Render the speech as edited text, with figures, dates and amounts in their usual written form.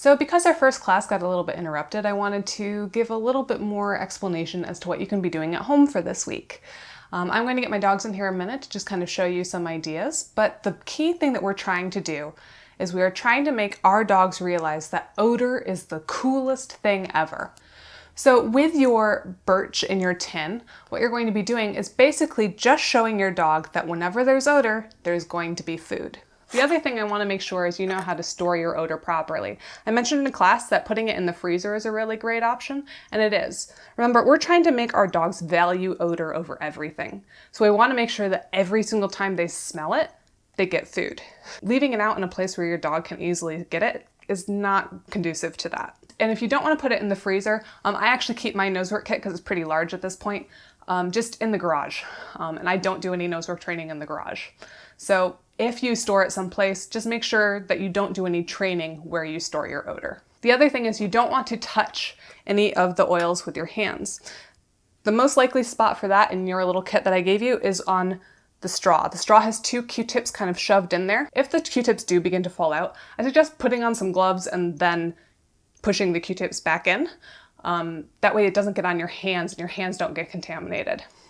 So because our first class got a little bit interrupted, I wanted to give a little bit more explanation as to what you can be doing at home for this week. I'm going to get my dogs in here in a minute to just kind of show you some ideas, but the key thing that we're trying to do is we are trying to make our dogs realize that odor is the coolest thing ever. So with your birch in your tin, what you're going to be doing is basically just showing your dog that whenever there's odor, there's going to be food. The other thing I want to make sure is you know how to store your odor properly. I mentioned in class that putting it in the freezer is a really great option, and it is. Remember, we're trying to make our dogs value odor over everything. So we want to make sure that every single time they smell it, they get food. Leaving it out in a place where your dog can easily get it is not conducive to that. And if you don't want to put it in the freezer, I actually keep my nosework kit, because it's pretty large at this point, just in the garage. And I don't do any nosework training in the garage. So if you store it someplace, just make sure that you don't do any training where you store your odor. The other thing is you don't want to touch any of the oils with your hands. The most likely spot for that in your little kit that I gave you is on the straw. The straw has 2 Q-tips kind of shoved in there. If the Q-tips do begin to fall out, I suggest putting on some gloves and then pushing the Q-tips back in. That way it doesn't get on your hands and your hands don't get contaminated.